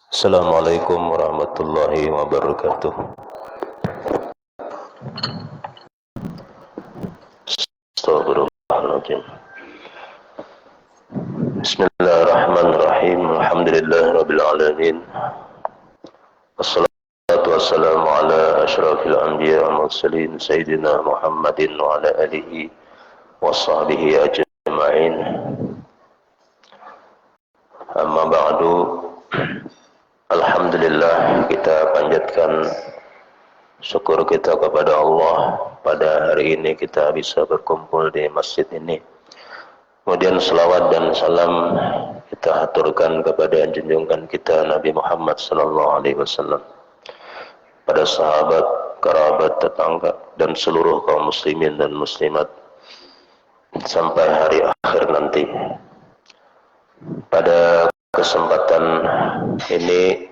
Assalamualaikum warahmatullahi wabarakatuh. Astagfirullahaladzim. Bismillahirrahmanirrahim. Alhamdulillahirabbil alamin. Wassalatu wassalamu ala asyrafil anbiya wal mursalin sayyidina Muhammadin wa ala alihi washabbihi ajma'in. Amma ba'du. Alhamdulillah, kita panjatkan syukur kita kepada Allah pada hari ini kita bisa berkumpul di masjid ini. Kemudian selawat dan salam kita haturkan kepada junjungan kita Nabi Muhammad SAW, pada sahabat, kerabat, tetangga dan seluruh kaum muslimin dan muslimat sampai hari akhir nanti. Pada kesempatan ini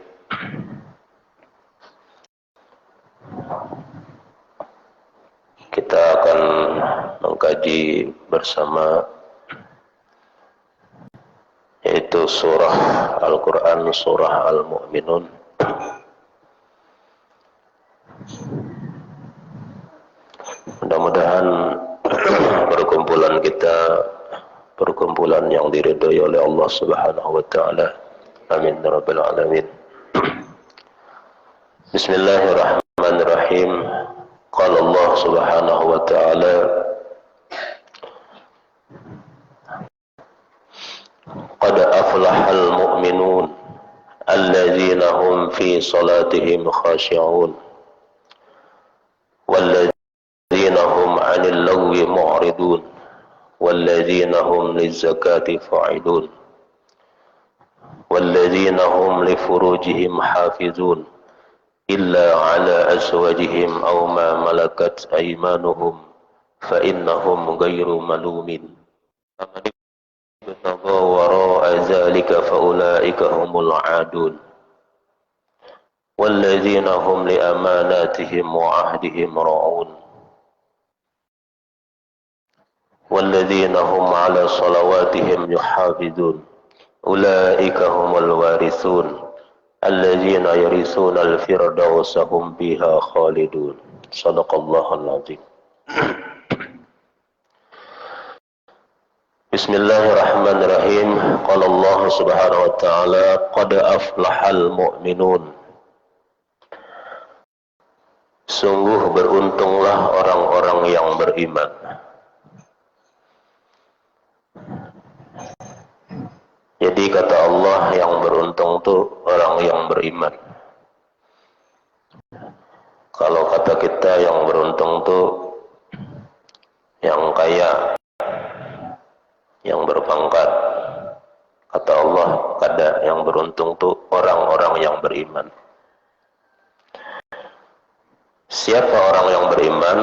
kita akan mengkaji bersama yaitu surah Al-Quran, surah Al-Mu'minun. Mudah-mudahan perkumpulan kita perkumpulan yang diridhai oleh Allah Subhanahu wa taala. Amin ya rabbal alamin. Bismillahirrahmanirrahim. Qala Allah Subhanahu wa taala, qad aflahal mu'minun alladzina hum fi salatihim khashi'un walladzina hum 'anil lagwi mu'ridun walladzina hum lizzakati fa'ilun walladzina hum li furujihim hafizun illa 'ala azwajihim aw ma malakat aymanuhum fa innahum ghairu malumin faman ibtagha wara'a dzalika fa ulaika humul 'adun walladzina hum li amanatihim wa 'ahdihim ra'un walladzina hum 'ala salawatihim yuhafizun ulaika humul warithun alladzina yarisuna al-firdausa hum biha khalidun. Shadaqallahul azim. Bismillahirrahmanirrahim. Qala Allah Subhanahu wa taala, qad aflahal mu'minun. Sungguh beruntunglah orang-orang yang beriman. Jadi kata Allah, yang beruntung itu orang yang beriman. Kalau kata kita yang beruntung itu yang kaya, yang berpangkat. Kata Allah, kada yang beruntung itu orang-orang yang beriman. Siapa orang yang beriman?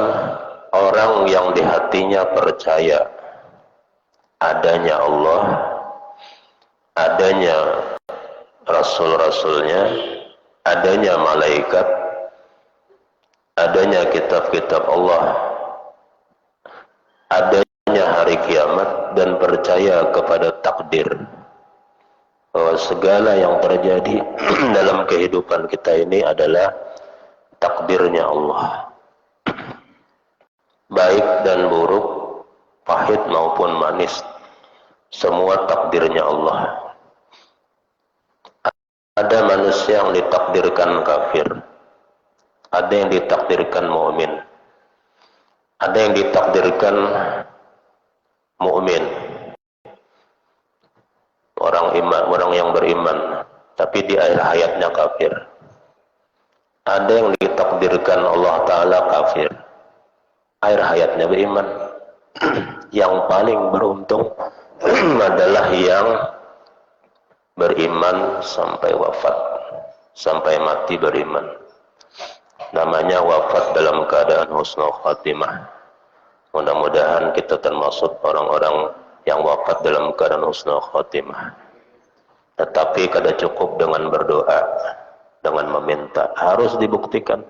Orang yang di hatinya percaya adanya Allah, adanya Rasul-Rasulnya, adanya malaikat, adanya kitab-kitab Allah, adanya hari kiamat, dan percaya kepada takdir, bahwa segala yang terjadi dalam kehidupan kita ini adalah takdirnya Allah, baik dan buruk, pahit maupun manis, semua takdirnya Allah. Ada manusia yang ditakdirkan kafir, ada yang ditakdirkan mukmin, ada yang ditakdirkan mukmin, orang iman, orang yang beriman, tapi di akhir hayatnya kafir. Ada yang ditakdirkan Allah Ta'ala kafir, akhir hayatnya beriman. Yang paling beruntung adalah yang beriman sampai wafat, sampai mati beriman. Namanya wafat dalam keadaan husnul khatimah. Mudah-mudahan kita termasuk orang-orang yang wafat dalam keadaan husnul khatimah. Tetapi kada cukup dengan berdoa, dengan meminta, harus dibuktikan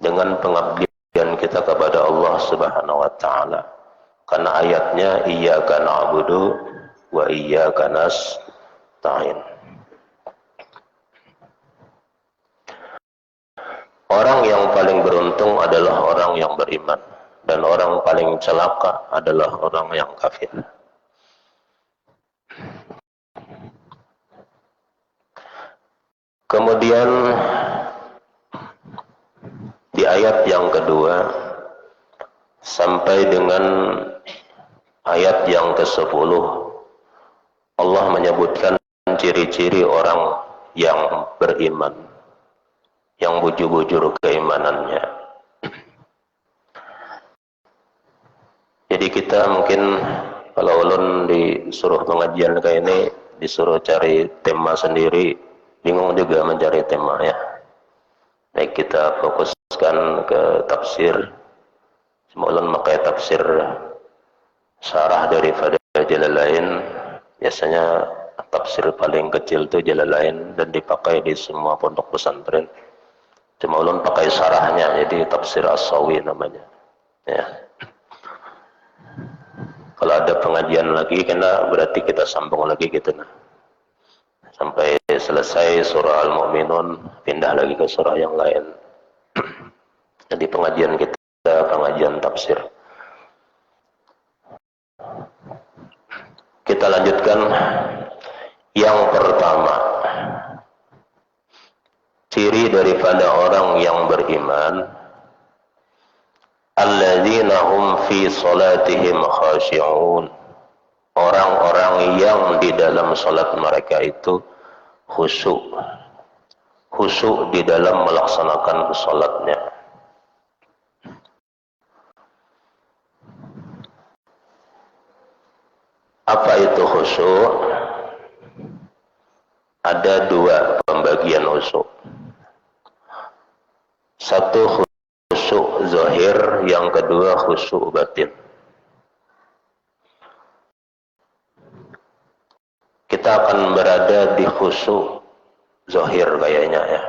dengan pengabdian kita kepada Allah Subhanahu wa taala. Karena ayatnya iyyaka na'budu wa iyyaka nasta'in. Orang yang paling beruntung adalah orang yang beriman, dan orang paling celaka adalah orang yang kafir. Kemudian di ayat yang kedua sampai dengan ayat yang ke-10, Allah menyebutkan ciri-ciri orang yang beriman, yang bujur-bujur keimanannya. Jadi kita mungkin kalau ulun disuruh pengajian kayak ini, disuruh cari tema sendiri, bingung juga mencari tema ya. Baik, kita fokuskan ke tafsir. Ulun pakai tafsir syarah daripada Jalalain. Biasanya tafsir paling kecil itu Jalalain dan dipakai di semua pondok pesantren. Cuma ulun pakai syarahnya, jadi tafsir As-Sawi namanya. Ya. Kalau ada pengajian lagi, kena berarti kita sambung lagi gitu nah. Sampai selesai surah Al-Mu'minun, pindah lagi ke surah yang lain. Jadi pengajian kita pengajian tafsir. Kita lanjutkan yang pertama. Ciri daripada orang yang beriman, alladzina hum fi salatihim khashi'un. Orang-orang yang di dalam salat mereka itu khusyuk. Khusyuk di dalam melaksanakan salatnya. Apa itu khusyuk? Ada dua pembagian khusyuk. Satu khusyuk zahir, yang kedua khusyuk batin. Kita akan berada di khusyuk zahir kayaknya ya.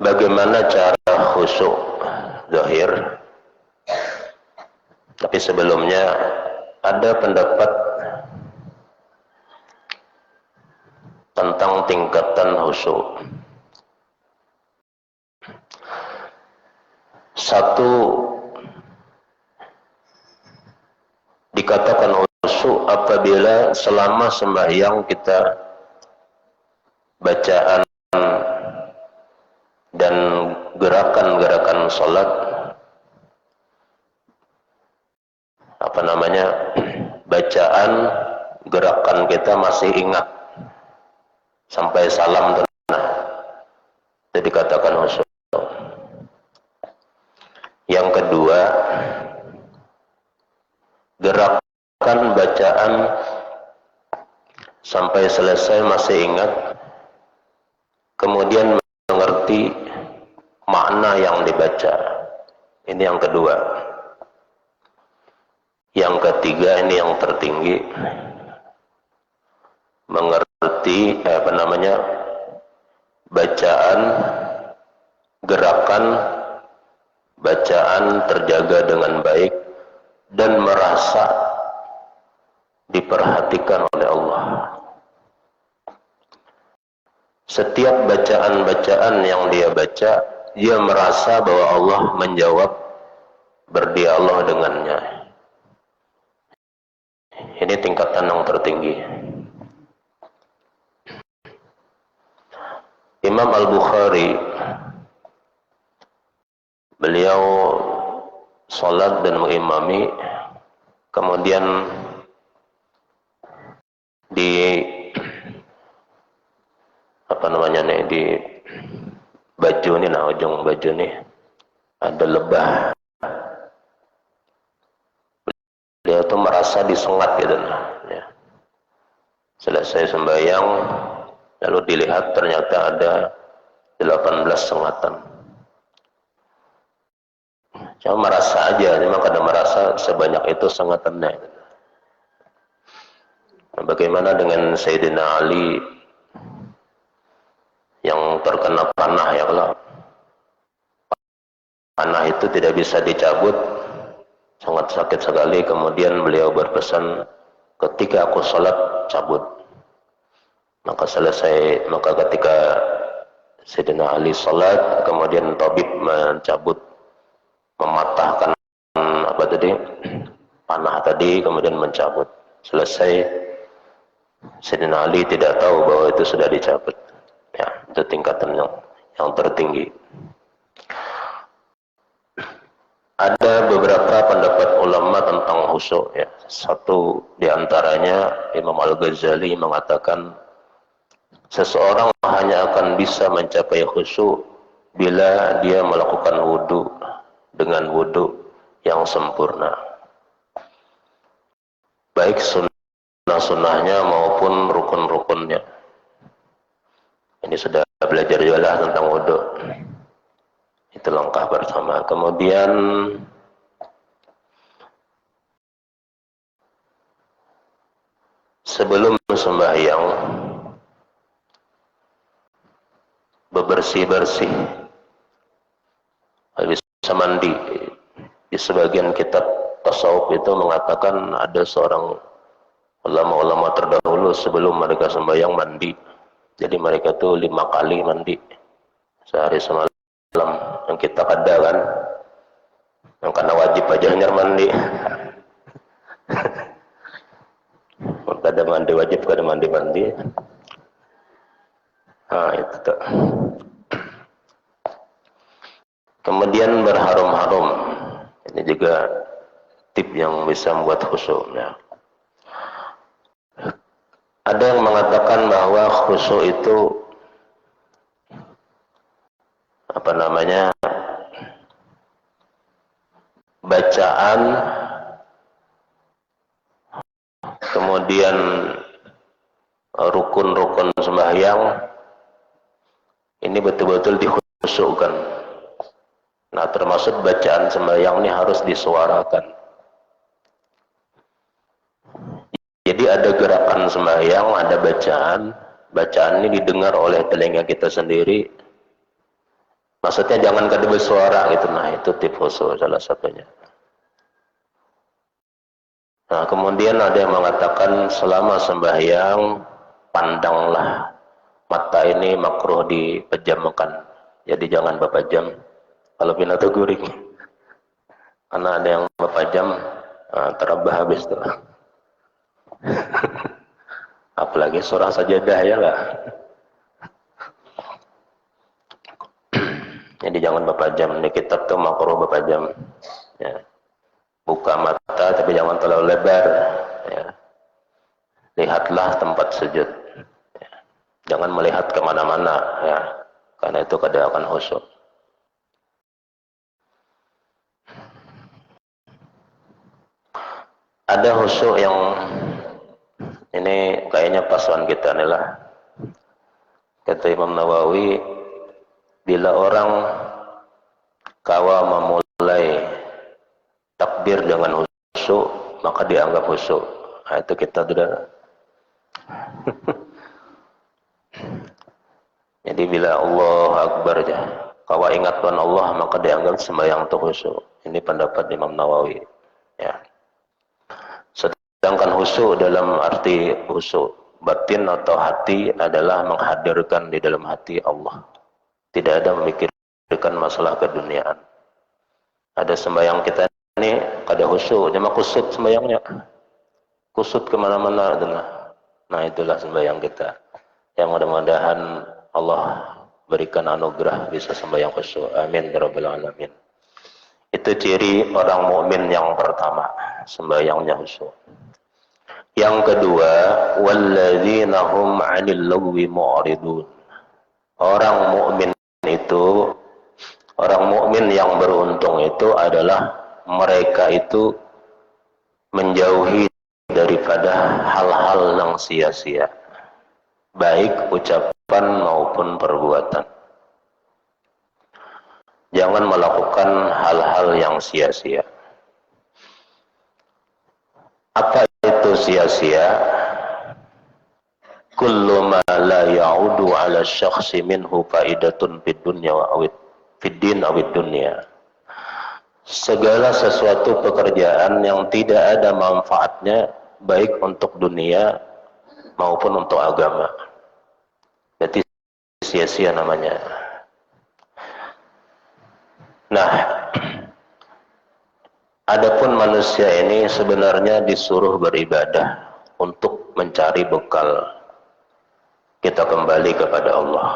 Bagaimana cara khusyuk zahir? Tapi sebelumnya ada pendapat tentang tingkatan khusyuk. Satu, dikatakan khusyuk apabila selama sembahyang kita bacaan dan gerakan-gerakan salat bacaan gerakan kita masih ingat sampai salam tenang, itu dikatakan khusyuk. Yang kedua, gerakan bacaan sampai selesai masih ingat, kemudian mengerti makna yang dibaca. Ini yang kedua. Yang ketiga, ini yang tertinggi, mengerti bacaan, gerakan bacaan terjaga dengan baik dan merasa diperhatikan oleh Allah. Setiap bacaan-bacaan yang dia baca, dia merasa bahwa Allah menjawab, berdialog dengannya. Ini tingkatan yang tertinggi. Imam Al-Bukhari, beliau sholat dan mengimami, kemudian di di baju nih, ujung baju nih ada lebah. Dia tuh merasa disengat gitu ya. Selesai sembahyang, lalu dilihat ternyata ada 18 sengatan. Cuma merasa aja, memang kadang merasa sebanyak itu sengatannya. Nah, bagaimana dengan Sayyidina Ali yang terkena panah ya? Kalau panah itu tidak bisa dicabut, sangat sakit sekali. Kemudian beliau berpesan, ketika aku sholat cabut. Maka ketika Sayyidina Ali sholat, kemudian tabib mencabut, mematahkan panah tadi, kemudian mencabut. Selesai, Sayyidina Ali tidak tahu bahwa itu sudah dicabut. Ya, itu tingkatan yang tertinggi. Ada beberapa pendapat ulama tentang khusyuk, ya. Satu diantaranya Imam Al-Ghazali mengatakan seseorang hanya akan bisa mencapai khusyuk bila dia melakukan wudu dengan wudu yang sempurna, baik sunnah-sunnahnya maupun rukun-rukunnya. Ini sudah belajar juga tentang wudu. Itu langkah bersama. Kemudian sebelum sembahyang bebersih-bersih, bisa mandi. Di sebagian kitab tasawuf itu mengatakan ada seorang ulama-ulama terdahulu sebelum mereka sembahyang mandi. Jadi mereka tuh 5 kali mandi sehari semalam. Yang kita kada kan, yang karena wajib aja hanya mandi. Kada mandi wajib, kada mandi. Nah itu tuh. Kemudian berharum-harum. Ini juga tip yang bisa membuat khusyuk. Ya. Ada yang mengatakan bahwa khusyuk itu bacaan, kemudian rukun-rukun sembahyang ini betul-betul dikhusyukkan. Nah, termasuk bacaan sembahyang ini harus disuarakan. Jadi ada gerakan sembahyang, ada bacaan ini didengar oleh telinga kita sendiri. Maksudnya jangan kada bersuara gitu. Nah, itu tip khusyuk salah satunya. Nah, kemudian ada yang mengatakan selama sembahyang pandanglah, mata ini makruh dipejamkan. Jadi jangan berpejam. Kalau pinatu guring. Karena ada yang berpejam, terabah habis tuh. Apalagi surah sajadah ya lah. Jadi jangan berpejam. Di kitab tuh makruh berpejam. Ya. Buka mata tapi jangan terlalu lebar. Ya. Lihatlah tempat sujud. Ya. Jangan melihat kemana-mana. Ya. Karena itu kada akan khusyuk. Ada khusyuk yang ini kayaknya pasuan kita nih lah. Kata Imam Nawawi, bila orang kawa memulai takbir dengan khusyuk, maka dianggap khusyuk. Nah, itu kita sudah. Jadi bila Allah Akbar aja, kawa ingat Tuhan Allah, maka dianggap sembahyang itu khusyuk. Ini pendapat Imam Nawawi. Ya. Sedangkan khusyuk dalam arti khusyuk batin atau hati adalah menghadirkan di dalam hati Allah. Tidak ada memikirkan masalah keduniaan. Ada sembahyang kita ini kada khusyuk, cuma kusut sembahyangnya. Kusut kemana-mana. Nah itulah sembahyang kita. Yang mudah-mudahan Allah berikan anugerah bisa sembahyang khusyuk. Amin ya rabbal alamin. Itu ciri orang mukmin yang pertama, sembahyangnya khusyuk. Yang kedua, walladzina hum 'anil lagwi mu'ridun. Orang mukmin itu, orang mukmin yang beruntung itu adalah mereka itu menjauhi daripada hal-hal yang sia-sia, baik ucapan maupun perbuatan. Jangan melakukan hal-hal yang sia-sia. Apa itu sia-sia? Kullu ma la ya'udu 'ala syakhsi minhu fa'idatun fid dunya wa awid fid din awid dunya. segala sesuatu pekerjaan yang tidak ada manfaatnya baik untuk dunia maupun untuk agama. Berarti sia-sia namanya. Nah, adapun manusia ini sebenarnya disuruh beribadah untuk mencari bekal kita kembali kepada Allah.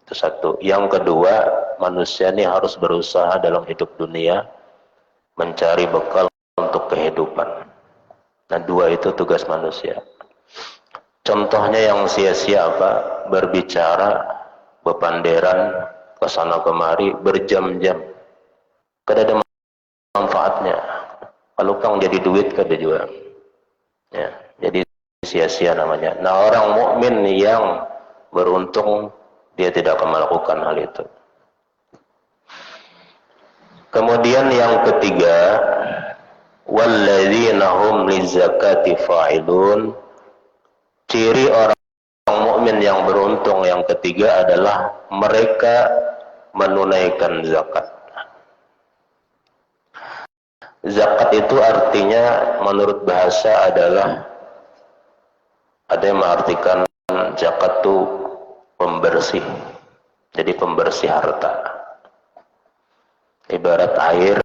Itu satu. Yang kedua, manusia ini harus berusaha dalam hidup dunia mencari bekal untuk kehidupan. Nah, dua itu tugas manusia. Contohnya yang sia-sia apa? Berbicara, bepanderan, kesana kemari, berjam-jam. Kada ada manfaatnya. Kalau kang jadi duit kada juga. Ya, jadi sia-sia namanya. Nah, orang mukmin yang beruntung dia tidak akan melakukan hal itu. Kemudian yang ketiga, walladzina hum lizakati fa'ilun. Ciri orang mukmin yang beruntung yang ketiga adalah mereka menunaikan zakat. Zakat itu artinya menurut bahasa adalah, ada yang mengartikan zakat itu pembersih. Jadi pembersih harta. Ibarat air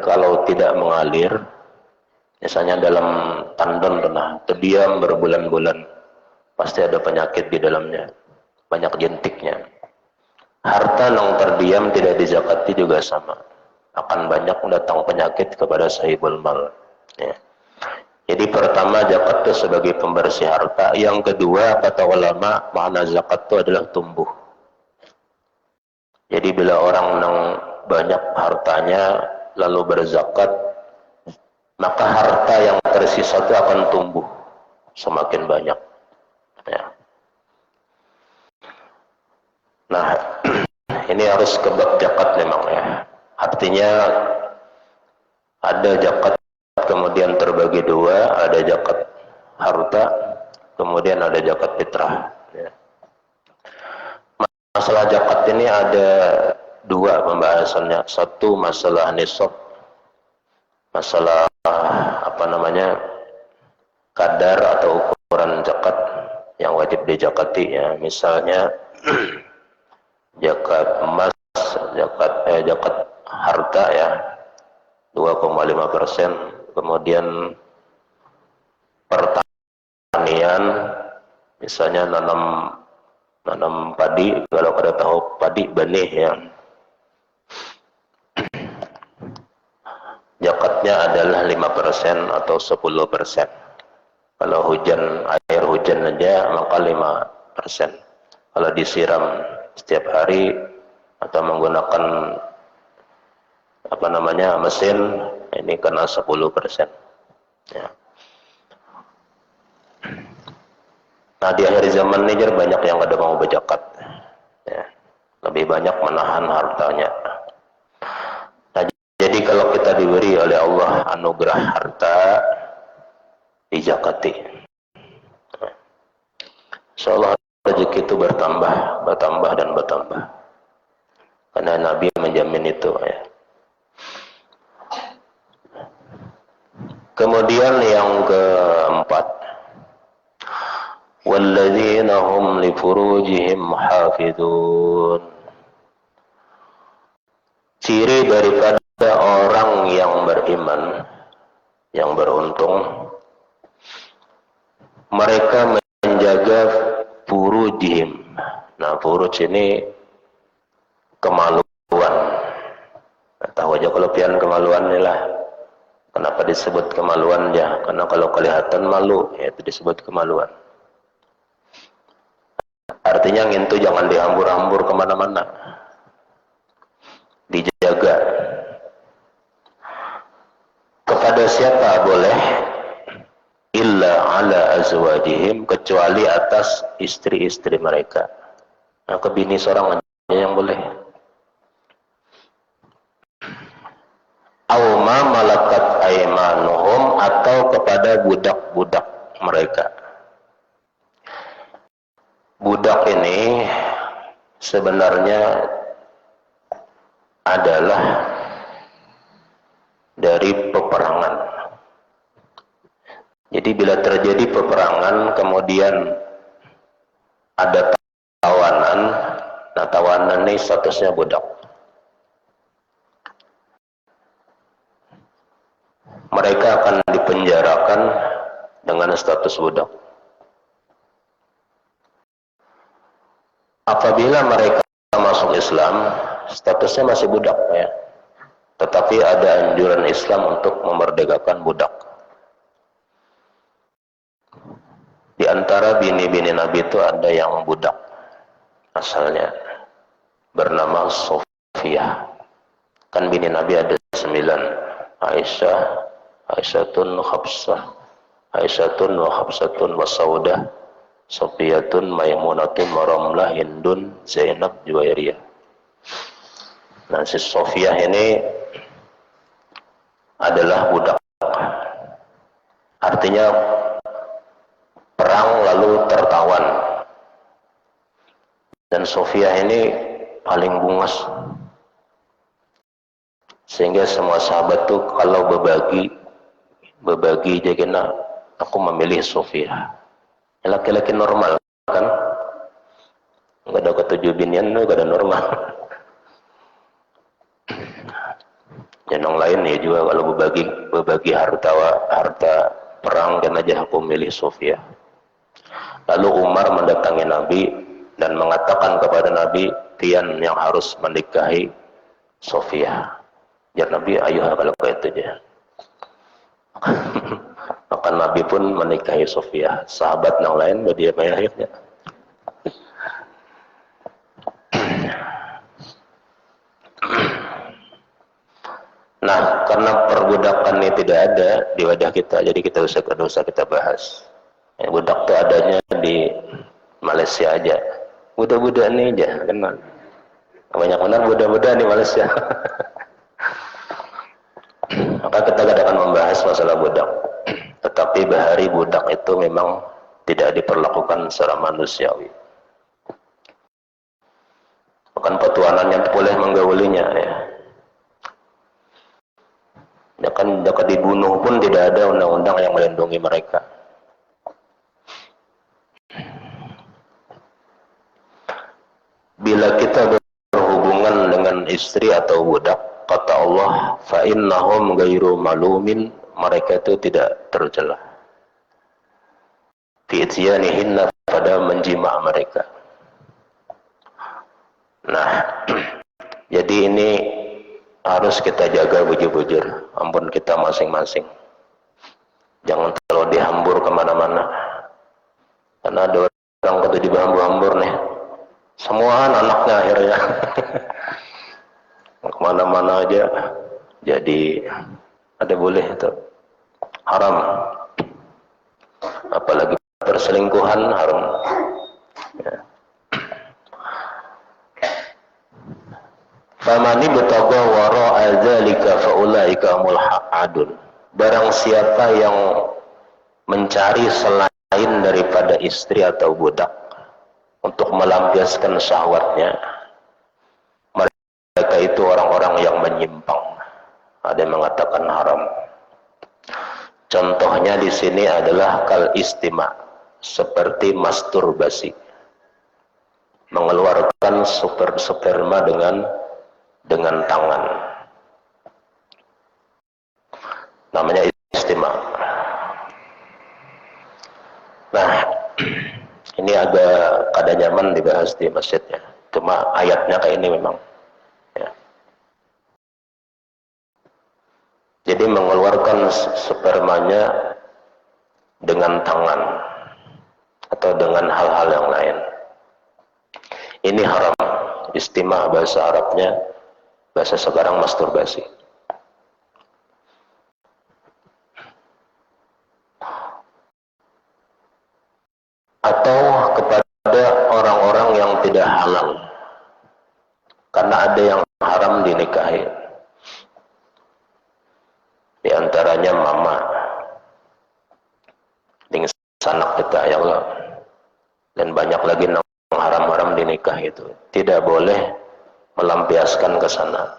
kalau tidak mengalir, misalnya dalam tandon terdiam berbulan-bulan, pasti ada penyakit di dalamnya, banyak jentiknya. Harta yang terdiam tidak dizakati juga sama, akan banyak datang penyakit kepada sahibul mal. Ya. Jadi pertama, zakat itu sebagai pembersih harta. Yang kedua, kata ulama, makna zakat itu adalah tumbuh. Jadi bila orang yang banyak hartanya lalu berzakat, maka harta yang tersisa itu akan tumbuh semakin banyak. Ya. Nah, ini harus kebab zakat memang ya. Artinya ada zakat kemudian terbagi dua, ada zakat harta, kemudian ada zakat fitrah. Ya. Masalah zakat ini ada dua pembahasannya. Satu masalah nisab, masalah kadar atau ukuran zakat yang wajib dizakati ya. Misalnya zakat emas, zakat harta ya 2,5%. Kemudian pertanian, misalnya nanam padi, kalau kada tahu padi benih ya, zakatnya adalah 5% atau 10%. Kalau air hujan aja maka 5%. Kalau disiram setiap hari atau menggunakan mesin, ini kena 10%. Ya. Nah, di akhir zaman ini banyak yang kada mau berzakat. Ya. Lebih banyak menahan hartanya. Nah, jadi kalau kita diberi oleh Allah anugerah harta, dizakati. Insyaallah rezeki itu bertambah dan bertambah. Karena Nabi menjamin itu ya. Kemudian yang keempat, walladzina hum li furujihim hafizun. Ciri daripada orang yang beriman, yang beruntung, mereka menjaga furujihim. Nah, furuj ini kemaluan. Tahu aja kalau pian kemaluan ni lah. Kenapa disebut kemaluan ya? Karena kalau kelihatan malu, ya itu disebut kemaluan. Artinya ngintu jangan dihambur-hambur kemana-mana. Dijaga. Kepada siapa boleh? Illa ala azwajihim, kecuali atas istri-istri mereka. Nah, ke bini seorang aja yang boleh. Aw ma malakat aymanuhum, atau kepada budak-budak mereka. Budak ini sebenarnya adalah dari peperangan. Jadi bila terjadi peperangan kemudian ada tawanan, nah tawanan ini statusnya budak. Mereka akan dipenjarakan dengan status budak. Apabila mereka masuk Islam, statusnya masih budak ya. Tetapi ada anjuran Islam untuk memerdekakan budak. Di antara bini-bini Nabi itu ada yang budak asalnya, bernama Sofiyah. Kan bini Nabi ada 9, Aisyah, Aisyatun, Hafsah, Aisyatun wa Hafsatun wa Saudah, Sofiyatun, Maimunatun, Maramlah, Hindun, Zainab, Juwairiyah. Nah, si Sofiyah ini adalah budak. Artinya perang lalu tertawan. Dan Sofiyah ini paling bungas. Sehingga semua sahabat tuh kalau berbagi jadinya aku memilih Sofiyah. Laki-laki normal kan, nggak ada ketujuh binian, nggak ada normal. Yang lain ya juga kalau berbagi harta perang, kan aja aku milih Sofiyah. Lalu Umar mendatangi Nabi dan mengatakan kepada Nabi, "Tian yang harus menikahi Sofiyah." Ya Nabi, ayo kalau kayak itu aja. Maka Nabi pun menikahi Sofiyah. Sahabat yang lain berdiam akhirnya. Nah, karena perbudakan ini tidak ada di wadah kita, jadi kita usah kita bahas. Ya, budak itu adanya di Malaysia aja. Budak-budak ini aja, kenal. Banyak benar budak-budak di Malaysia. Maka kita tidak akan membahas masalah budak. Tetapi bahari budak itu memang tidak diperlakukan secara manusiawi. Bahkan petuanannya boleh menggaulinya ya. Bahkan dibunuh pun tidak ada undang-undang yang melindungi mereka. Bila kita berhubungan dengan istri atau budak, kata Allah, fa innahum ghairu malumin, mereka itu tidak tercela. Fi ityanihinna, pada menjima mereka. Nah, jadi ini harus kita jaga bujur-bujur, ampun kita masing-masing. Jangan terlalu dihambur kemana-mana. Karena ada orang kalau dihambur-hambur nih, semua anaknya akhirnya kemana-mana aja. Jadi ada boleh itu haram. Apalagi perselingkuhan haram. Ya. Famani betagha wara'a dzalika faulaika humul adun. Barang siapa yang mencari selain daripada istri atau budak untuk melampiaskan syahwatnya, mereka itu orang-orang yang menyimpang. Ada yang mengatakan haram. Contohnya di sini adalah kal istima, seperti masturbasi, mengeluarkan sperma dengan tangan, namanya istima. Nah, ini agak kada nyaman dibahas di masjidnya, cuma ayatnya kayak ini memang ya. Jadi mengeluarkan spermanya dengan tangan atau dengan hal-hal yang lain, ini haram. Istima bahasa Arabnya, bahasa sekarang masturbasi. Atau kepada orang-orang yang tidak halal, karena ada yang haram dinikahi. Di antaranya mama dengan sanak kita ya Allah, dan banyak lagi yang haram-haram dinikah itu. Tidak boleh melampiaskan ke sana.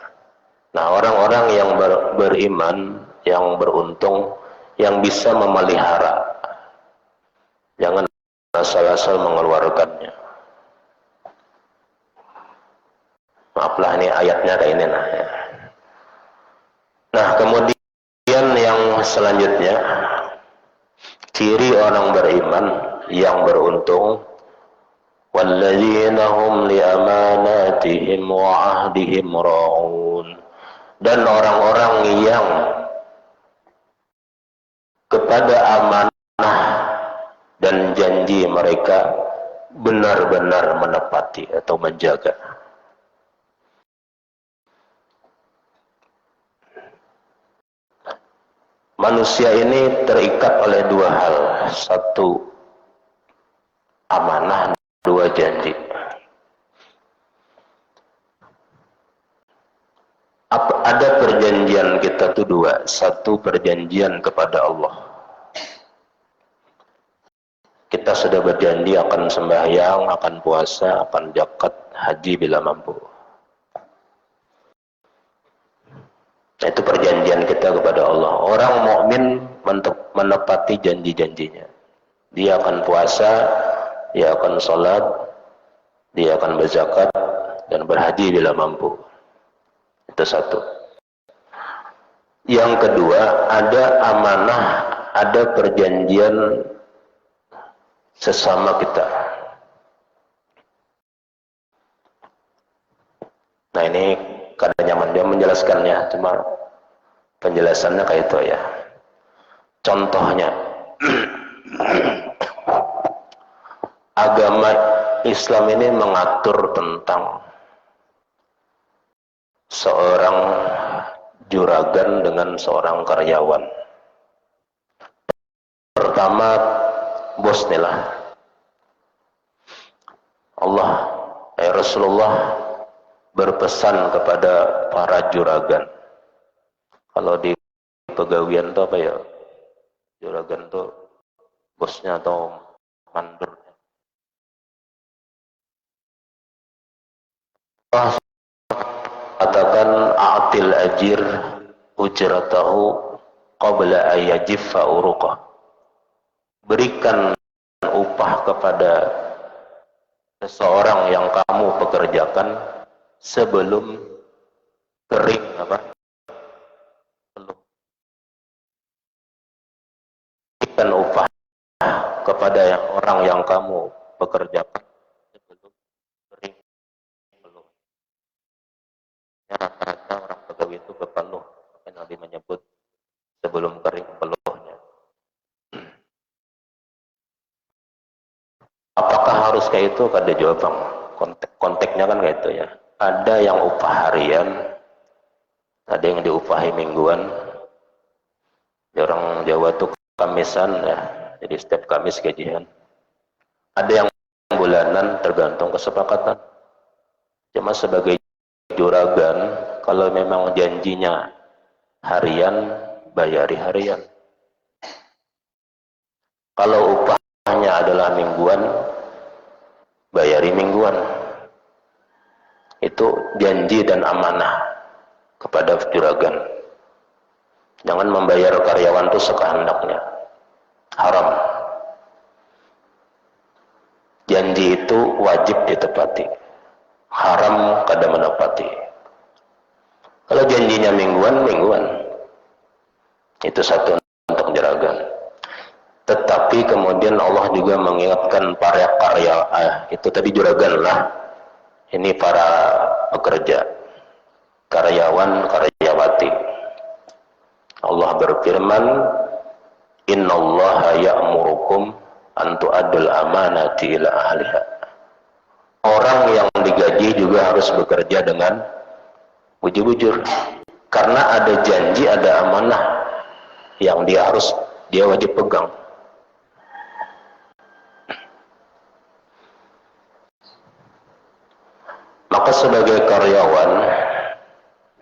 Nah, orang-orang yang beriman, yang beruntung, yang bisa memelihara, jangan asal-asal mengeluarkannya. Maaflah, ini ayatnya kayak ini. Nah, kemudian yang selanjutnya, ciri orang beriman yang beruntung, walladzina hum li amanatihim wa ahdihim ra'un, dan orang-orang yang kepada amanah dan janji mereka benar-benar menepati atau menjaga. Manusia ini terikat oleh dua hal. Satu, amanah. Dua, janji. Ada perjanjian kita itu dua. Satu, perjanjian kepada Allah. Kita sudah berjanji akan sembahyang, akan puasa, akan zakat, haji bila mampu. Itu perjanjian kita kepada Allah. Orang mukmin menepati janji-janjinya. Dia akan puasa, dia akan sholat, dia akan berzakat, dan berhaji bila mampu. Itu satu. Yang kedua, ada amanah, ada perjanjian sesama kita. Nah, ini kada nyaman dia menjelaskannya, cuma penjelasannya kayak itu ya. Contohnya, agama Islam ini mengatur tentang seorang juragan dengan seorang karyawan. Pertama, bos inilah Allah, Rasulullah berpesan kepada para juragan. Kalau di pegawaian itu apa ya? Juragan itu bosnya atau mandor. Allah katakan, a'til ajir ujratahu qabla ayyajiffa uruqah. Berikan upah kepada seseorang yang kamu pekerjakan sebelum kering peluh. Berikan upah kepada orang yang kamu pekerjakan sebelum kering peluh. Ya, rata-rata orang pegawai itu berpeluh, Nabi menyebut sebelum kering peluhnya. Apakah harus kayak itu? Kada jawaban. Konteksnya kan kayak itu ya. Ada yang upah harian, ada yang diupahi mingguan. Orang Jawa tuh kamisan ya, jadi setiap Kamis gajian. Ada yang bulanan, tergantung kesepakatan. Cuma sebagai juragan, kalau memang janjinya harian, bayari harian. Kalau upahnya adalah mingguan, bayari mingguan. Itu janji dan amanah kepada juragan. Jangan membayar karyawan itu sekehendaknya, haram. Janji itu wajib ditepati, haram kada menepati. Kalau janjinya mingguan, mingguan. Itu satu untuk juragan. Tetapi kemudian Allah juga mengingatkan para itu tadi juragan lah. Ini para pekerja, karyawan, karyawati. Allah berfirman, innallaha ya'murukum an tu'addul amanati ila ahliha. Orang yang digaji juga harus bekerja dengan bujur-bujur. Karena ada janji, ada amanah yang dia wajib pegang. Maka sebagai karyawan,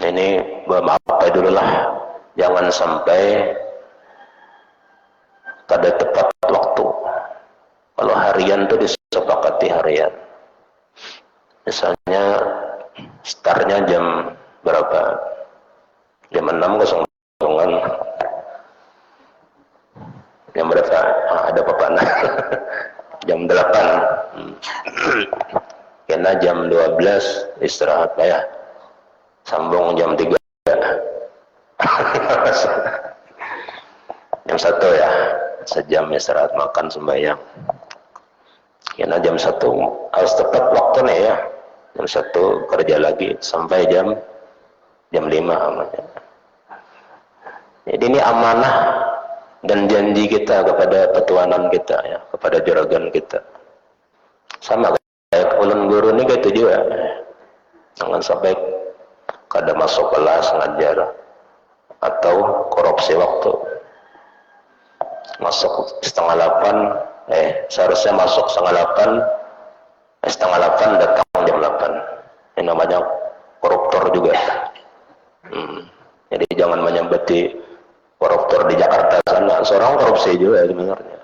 ini maaf dulu lah, jangan sampai kada tepat waktu. Kalau harian itu disepakati harian. Misalnya startnya jam berapa? ada papana. Jam 8. Kena jam 12 istirahat ya. Sambung jam 3. Jam 1 ya. Sejam istirahat makan sembahyang. Kena jam 1 harus tepat waktunya ya. Jam 1 kerja lagi sampai jam 5 amannya. Jadi ini amanah dan janji kita kepada petuanan kita ya, kepada juragan kita. Sama kayak ulun guru ini gitu juga. Jangan sampai kada masuk kelas ngajar atau korupsi waktu. Masuk setengah 8, seharusnya masuk setengah 8 datang jam 8. Ini namanya koruptor juga. Jadi jangan menyambeti koruptor di Jakarta sana, seorang korupsi juga sebenarnya.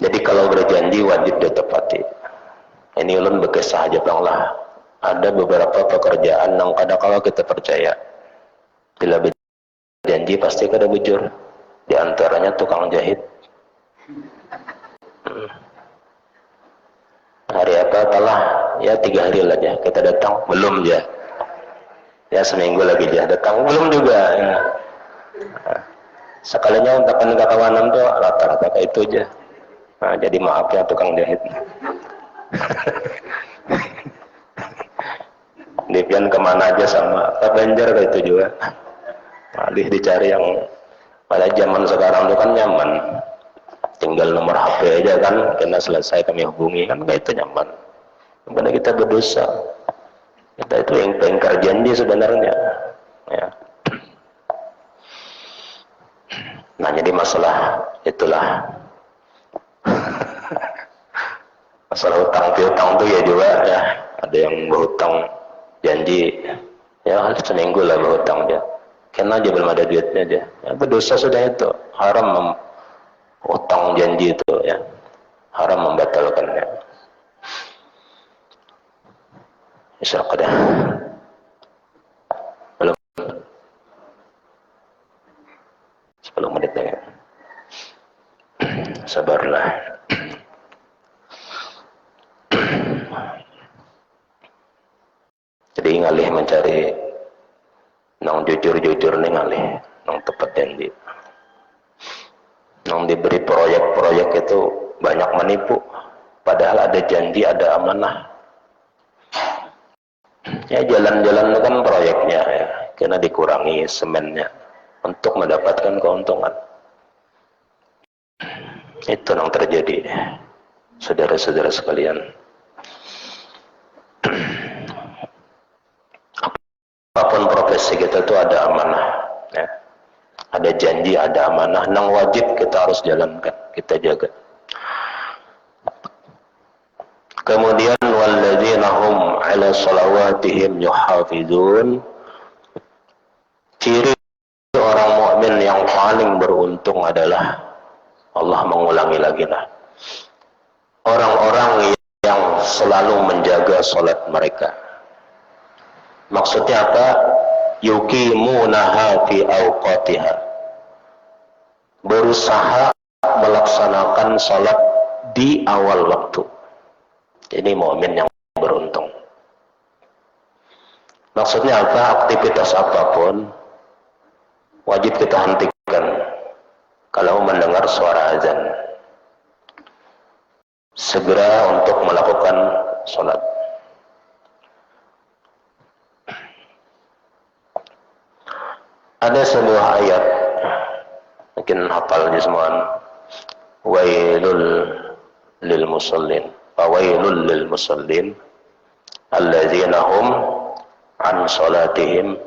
Jadi kalau berjanji wajib ditepati. Ini ulun berkisah aja bang lah. Ada beberapa pekerjaan yang kadang-kala kita percaya. Bila berjanji pasti kada bujur. Di antaranya tukang jahit. Hari apa telah? Ya 3 hari aja kita datang, belum ya. Ya seminggu lagi dia datang, belum juga. Ya. Sekalinya untakan kawanan tuh rata-rata kayak itu aja. Nah, jadi maaf ya tukang jahit. Dipian kemana aja sama, ke Banjar kayak itu juga. Alih dicari yang pada zaman sekarang itu kan nyaman. Tinggal nomor HP aja kan, kena selesai kami hubungi kan kayak itu nyaman. Karena kita berdosa. Kita itu yang ingkar janji sebenarnya. Ya. Nah jadi masalah itulah. Masalah hutang piutang tuh ya juga ya. Ada yang berhutang janji, ya seminggu lah berhutang dia. Kena aja belum ada duitnya dia. Ya, berdosa sudah itu. Haram hutang janji itu ya. Haram membatalkannya. Isyak dah. Belum 10 menit ya. Sabarlah. Jadi ngalih mencari nang jujur-jujur nih ngalih nang tepat janji. Nang diberi proyek-proyek itu banyak menipu. Padahal ada janji, ada amanah. Ya jalan-jalan itu kan proyeknya ya, karena dikurangi semennya untuk mendapatkan keuntungan. Itu yang terjadi, saudara-saudara sekalian. Apapun profesi kita itu ada amanah, ya. Ada janji, ada amanah, yang wajib kita harus jalankan, kita jaga. Kemudian walladzina hum 'ala shalawatihim yuhafizun. Ciri orang mukmin yang paling beruntung adalah, Allah mengulangi lagi lah, orang-orang yang selalu menjaga salat mereka. Maksudnya apa? Yuqimunaha fi awqatiha. Berusaha melaksanakan salat di awal waktu. Ini mukmin yang beruntung. Maksudnya apa? Aktivitas apapun wajib kita hentikan kalau mendengar suara azan. Segera untuk melakukan salat. Ada sebuah ayat, mungkin hafal semua. Wailul lil musallin, fawailul lil musallin alladzina hum an salatihim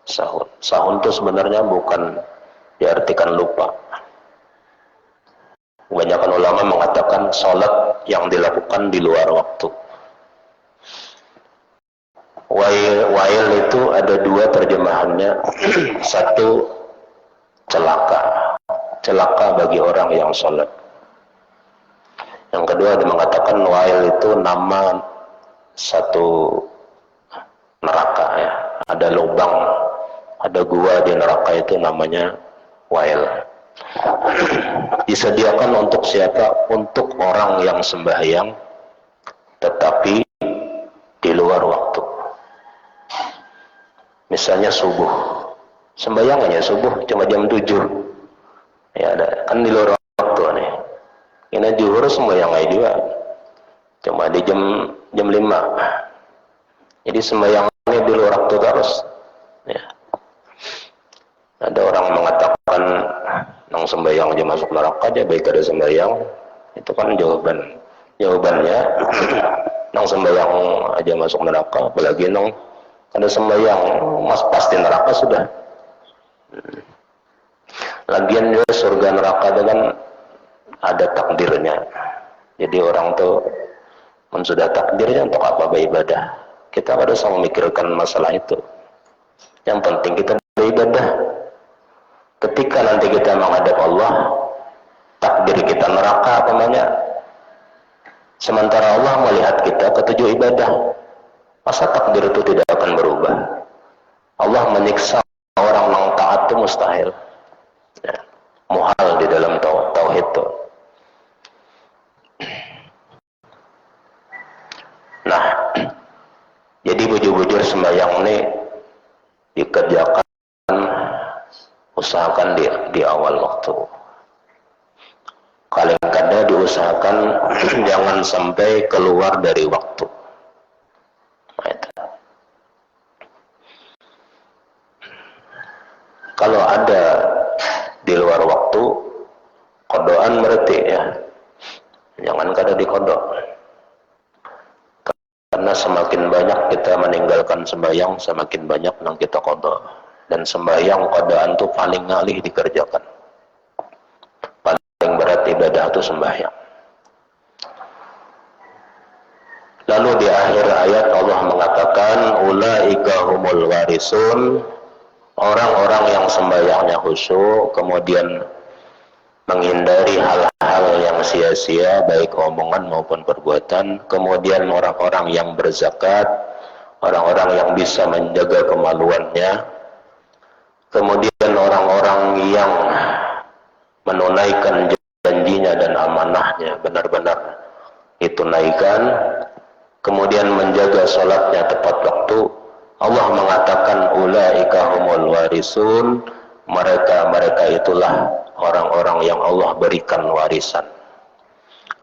sahun. Sahun itu sebenarnya bukan diartikan lupa. Kebanyakan ulama mengatakan salat yang dilakukan di luar waktu. Wail itu ada 2 terjemahannya. Satu, celaka. Celaka bagi orang yang salat. Yang kedua, dia mengatakan wail itu nama satu neraka ya. Ada lubang, ada gua di neraka itu namanya Wail. Disediakan untuk siapa? Untuk orang yang sembahyang tetapi di luar waktu. Misalnya subuh, sembahyang hanya subuh cuma jam 7. Ya ada, kan di luar waktu nih. Ini zuhur sembahyang aja juga. Cuma di jam 5. Jadi sembahyangnya di luar waktu terus. Ya. Ada orang mengatakan nang sembahyang aja masuk neraka aja, baik ada sembahyang. Itu kan jawabannya nang sembahyang aja masuk neraka, apalagi nang ada sembahyang mas pasti neraka sudah. Lagian juga surga neraka itu kan ada takdirnya. Jadi orang tuh sudah takdirnya untuk apa beribadah. Kita harus memikirkan masalah itu. Yang penting kita beribadah. Ketika nanti kita menghadap Allah, takdir kita neraka namanya. Sementara Allah melihat kita ketujuh ibadah. Masa takdir itu tidak akan berubah? Allah menyiksa orang yang taat itu mustahil. Ya, muhal di dalam tauhid itu. Nah, jadi bujur-bujur sembahyang ini dikerjakan, usahakan di awal waktu. Kadang-kadang diusahakan jangan sampai keluar dari waktu. Nah, itu. Kalau ada di luar waktu, kodoan berarti ya. Jangan kada dikodok. Karena semakin banyak kita meninggalkan sembahyang, semakin banyak yang kita kodok. Dan sembahyang kodoan itu paling ngalih dikerjakan. Paling berat ibadah itu sembahyang. Lalu di akhir ayat Allah mengatakan, ulaika humul warisun, orang-orang yang sembahyangnya khusyuk, kemudian menghindari hal-hal yang sia-sia, baik omongan maupun perbuatan, kemudian orang-orang yang berzakat, orang-orang yang bisa menjaga kemaluannya, kemudian orang-orang yang menunaikan janjinya dan amanahnya, benar-benar ditunaikan, kemudian menjaga sholatnya tepat waktu. Allah mengatakan ulaika humul warisun, mereka itulah orang-orang yang Allah berikan warisan.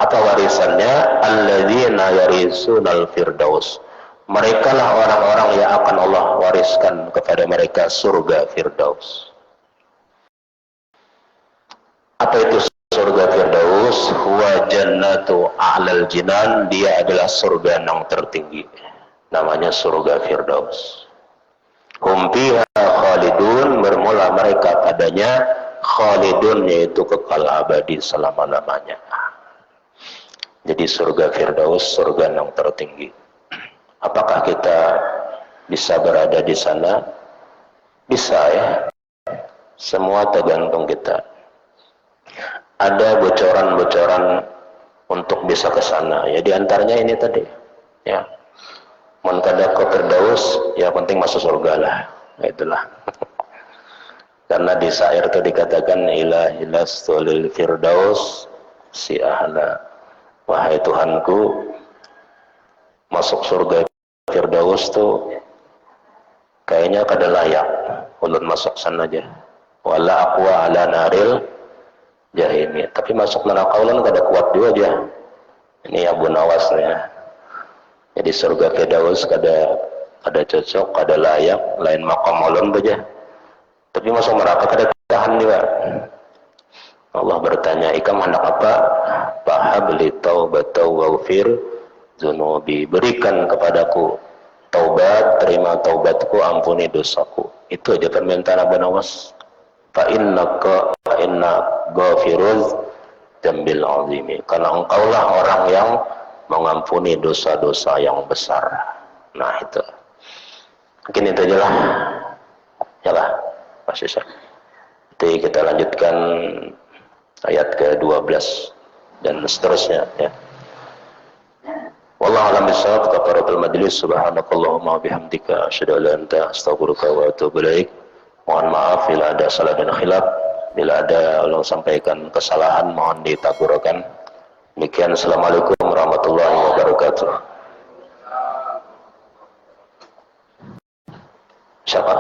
Apa warisannya? Alladzina yarisunal firdaus. Mereka lah orang-orang yang akan Allah wariskan kepada mereka surga firdaus. Apa itu surga firdaus? Huwa jannatu a'lal jinan, dia adalah surga yang tertinggi. Namanya surga firdaus. Hum fiha khalidun, bermula mereka padanya, khalidun yaitu kekal abadi selama-lamanya. Jadi surga firdaus, surga yang tertinggi. Apakah kita bisa berada di sana? Bisa ya. Semua tergantung kita. Ada bocoran-bocoran untuk bisa ke sana. Ya di antaranya ini tadi. Ya. Mun kada ke firdaus, ya penting masuk surga lah. Itulah. Karena di syair itu dikatakan ilahilastulil firdaus si ahla. Wahai Tuhanku, masuk surga firdaus tuh kayaknya kada layak. Ulun masuk sana aja. Wala aqwa ala naril jahimi. Tapi masuk neraka ulun kada kuat juga aja. Ini Abu Nawas ya. Jadi surga firdaus kada cocok, kada layak, lain maqam ulun aja. Tapi masuk neraka kada tahan juga. Allah bertanya, ikam hendak apa? Fahabli taubata waghfir dzunubi. Berikan kepadaku taubat, terima taubatku, ampuni dosaku. Itu aja permintaan Abu Nawas. Fa inna ghafiruz dzambil azimi. Karena engkaulah orang yang mengampuni dosa-dosa yang besar. Nah itu. Mungkin itu aja lah. Ya lah. Masih sah. Nanti kita lanjutkan ayat ke-12 dan seterusnya ya. Wallahu a'lam bishawab. Kafaratul majlis. Subhanakallahumma bihamdika asyhadu an la ilaha illa anta astaghfiruka wa atubu ilaik. Mohon maaf bila ada salah dan khilaf. Bila ada Allah sampaikan kesalahan mohon ditaburkan. Demikian, assalamualaikum warahmatullahi wabarakatuh. Siapa?